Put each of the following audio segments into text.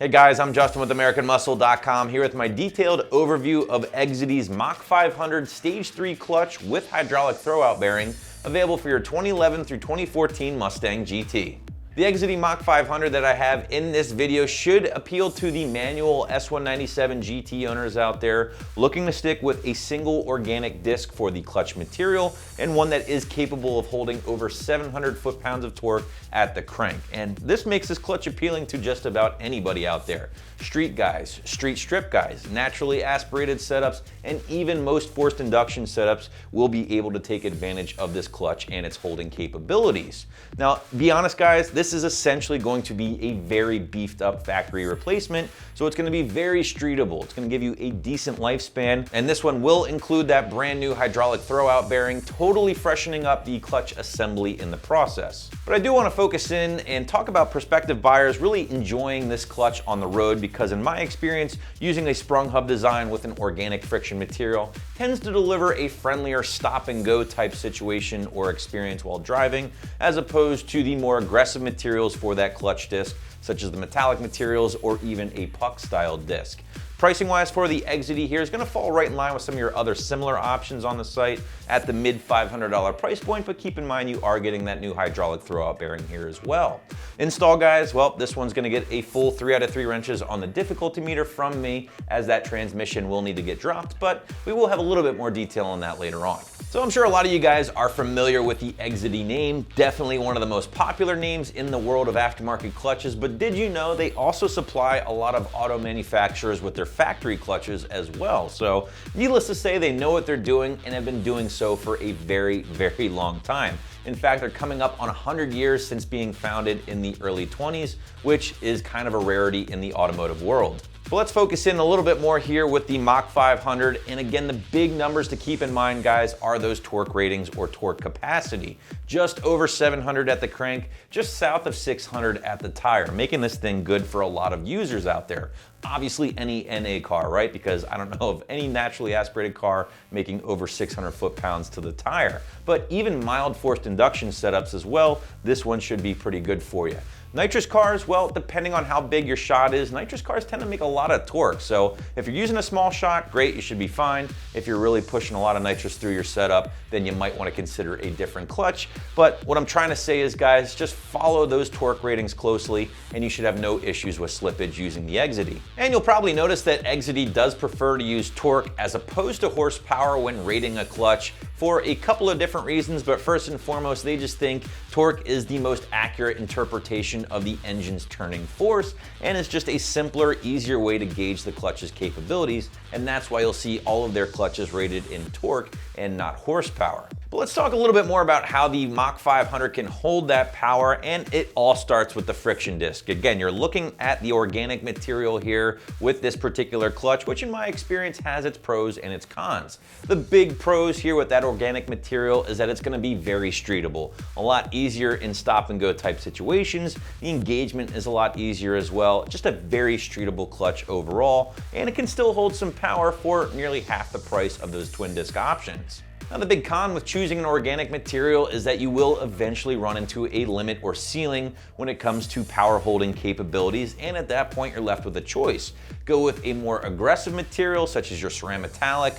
Hey guys, I'm Justin with AmericanMuscle.com here with my detailed overview of Exedy's Mach 500 Stage 3 clutch with hydraulic throwout bearing, available for your 2011 through 2014 Mustang GT. The Exedy Mach 500 that I have in this video should appeal to the manual S197 GT owners out there looking to stick with a single organic disc for the clutch material and one that is capable of holding over 700 foot-pounds of torque at the crank. And this makes this clutch appealing to just about anybody out there. Street guys, street strip guys, naturally aspirated setups, and even most forced induction setups will be able to take advantage of this clutch and its holding capabilities. Now, be honest guys, this is essentially going to be a very beefed up factory replacement, so it's going to be very streetable. It's going to give you a decent lifespan, and this one will include that brand new hydraulic throwout bearing, totally freshening up the clutch assembly in the process. But I do want to focus in and talk about prospective buyers really enjoying this clutch on the road, because in my experience, using a sprung hub design with an organic friction material tends to deliver a friendlier stop and go type situation or experience while driving, as opposed to the more aggressive materials for that clutch disc, such as the metallic materials or even a puck style disc. Pricing wise for the Exedy here is going to fall right in line with some of your other similar options on the site at the mid $500 price point, but keep in mind you are getting that new hydraulic throwout bearing here as well. Install guys, well, this one's going to get a full 3 out of 3 wrenches on the difficulty meter from me, as that transmission will need to get dropped, but we will have a little bit more detail on that later on. So I'm sure a lot of you guys are familiar with the Exedy name, definitely one of the most popular names in the world of aftermarket clutches, but did you know they also supply a lot of auto manufacturers with their factory clutches as well? So needless to say, they know what they're doing and have been doing so for a very, very long time. In fact, they're coming up on 100 years since being founded in the early 20s, which is kind of a rarity in the automotive world. But let's focus in a little bit more here with the Mach 500. And again, the big numbers to keep in mind, guys, are those torque ratings or torque capacity. Just over 700 at the crank, just south of 600 at the tire, making this thing good for a lot of users out there. Obviously any NA car, right? Because I don't know of any naturally aspirated car making over 600 foot-pounds to the tire. But even mild forced induction setups as well, this one should be pretty good for you. Nitrous cars, well, depending on how big your shot is, nitrous cars tend to make a lot of torque. So if you're using a small shot, great, you should be fine. If you're really pushing a lot of nitrous through your setup, then you might want to consider a different clutch. But what I'm trying to say is, guys, just follow those torque ratings closely and you should have no issues with slippage using the Exedy. And you'll probably notice that Exedy does prefer to use torque as opposed to horsepower when rating a clutch for a couple of different reasons, but first and foremost, they just think torque is the most accurate interpretation of the engine's turning force, and it's just a simpler, easier way to gauge the clutch's capabilities, and that's why you'll see all of their clutches rated in torque and not horsepower. But let's talk a little bit more about how the Mach 500 can hold that power, and it all starts with the friction disc. Again, you're looking at the organic material here with this particular clutch, which in my experience has its pros and its cons. The big pros here with that organic material is that it's going to be very streetable, a lot easier in stop and go type situations. The engagement is a lot easier as well, just a very streetable clutch overall, and it can still hold some power for nearly half the price of those twin disc options. Now, the big con with choosing an organic material is that you will eventually run into a limit or ceiling when it comes to power holding capabilities, and at that point you're left with a choice. Go with a more aggressive material such as your ceramic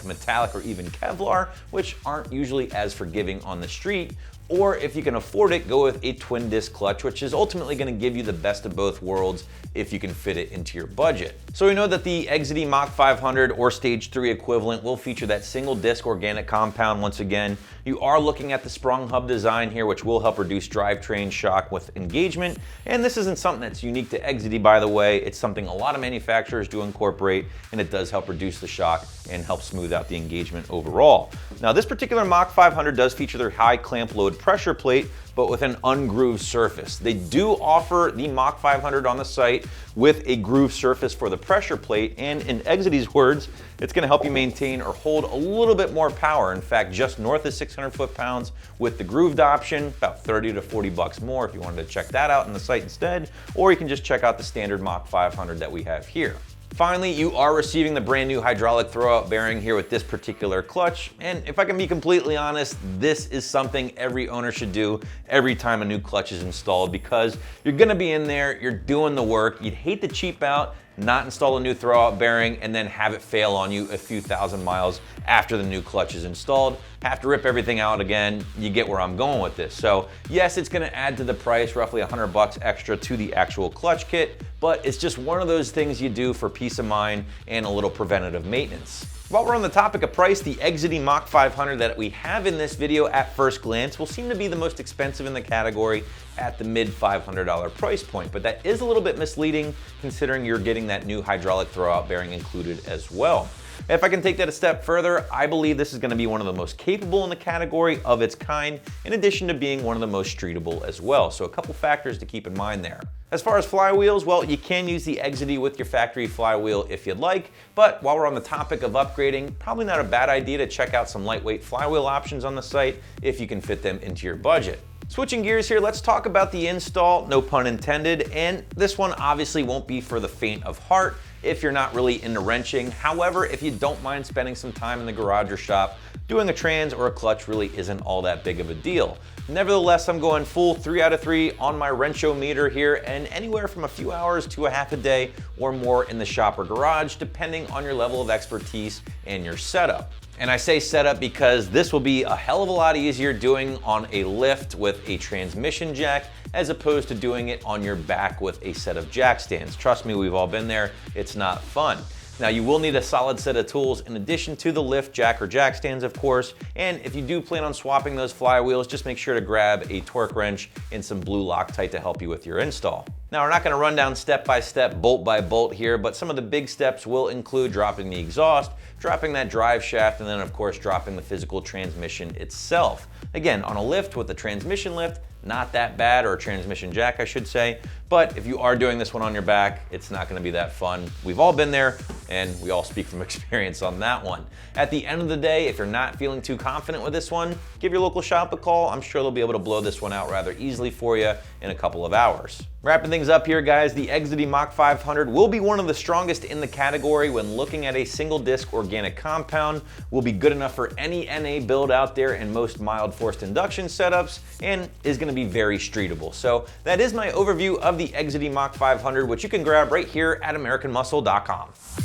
metallic, or even Kevlar, which aren't usually as forgiving on the street. Or if you can afford it, go with a twin disc clutch, which is ultimately going to give you the best of both worlds if you can fit it into your budget. So we know that the Exedy Mach 500 or Stage 3 equivalent will feature that single disc organic compound once again. You are looking at the sprung hub design here, which will help reduce drivetrain shock with engagement. And this isn't something that's unique to Exedy, by the way. It's something a lot of manufacturers do incorporate, and it does help reduce the shock and help smooth out the engagement overall. Now, this particular Mach 500 does feature their high clamp load pressure plate, but with an ungrooved surface. They do offer the Mach 500 on the site with a grooved surface for the pressure plate, and in Exedy's words, it's going to help you maintain or hold a little bit more power. In fact, just north of 600 foot-pounds with the grooved option, about 30 to 40 bucks more if you wanted to check that out on the site instead, or you can just check out the standard Mach 500 that we have here. Finally, you are receiving the brand new hydraulic throwout bearing here with this particular clutch. And if I can be completely honest, this is something every owner should do every time a new clutch is installed, because you're gonna be in there, you're doing the work. You'd hate to cheap out, not install a new throwout bearing, and then have it fail on you a few thousand miles after the new clutch is installed. Have to rip everything out again. You get where I'm going with this. So yes, it's gonna add to the price, roughly $100 extra to the actual clutch kit, but it's just one of those things you do for peace of mind and a little preventative maintenance. While we're on the topic of price, the Exedy Mach 500 that we have in this video at first glance will seem to be the most expensive in the category at the mid $500 price point, but that is a little bit misleading considering you're getting that new hydraulic throwout bearing included as well. If I can take that a step further, I believe this is going to be one of the most capable in the category of its kind, in addition to being one of the most streetable as well. So a couple factors to keep in mind there. As far as flywheels, well, you can use the Exedy with your factory flywheel if you'd like, but while we're on the topic of upgrading, probably not a bad idea to check out some lightweight flywheel options on the site if you can fit them into your budget. Switching gears here, let's talk about the install, no pun intended, and this one obviously won't be for the faint of heart if you're not really into wrenching. However, if you don't mind spending some time in the garage or shop, doing a trans or a clutch really isn't all that big of a deal. Nevertheless, I'm going full 3 out of 3 on my wrenchometer here, and anywhere from a few hours to a half a day or more in the shop or garage, depending on your level of expertise and your setup. And I say setup because this will be a hell of a lot easier doing on a lift with a transmission jack as opposed to doing it on your back with a set of jack stands. Trust me, we've all been there. It's not fun. Now, you will need a solid set of tools in addition to the lift, jack, or jack stands, of course. And if you do plan on swapping those flywheels, just make sure to grab a torque wrench and some blue Loctite to help you with your install. Now, we're not going to run down step by step, bolt by bolt here, but some of the big steps will include dropping the exhaust, dropping that drive shaft, and then of course dropping the physical transmission itself. Again, on a lift with a transmission lift, not that bad, or a transmission jack I should say, but if you are doing this one on your back, it's not going to be that fun. We've all been there, and we all speak from experience on that one. At the end of the day, if you're not feeling too confident with this one, give your local shop a call. I'm sure they'll be able to blow this one out rather easily for you in a couple of hours. Wrapping things up here, guys, the Exedy Mach 500 will be one of the strongest in the category when looking at a single disc organic compound, will be good enough for any NA build out there in most mild forced induction setups, and is going to be very streetable. So that is my overview of the Exedy Mach 500, which you can grab right here at AmericanMuscle.com.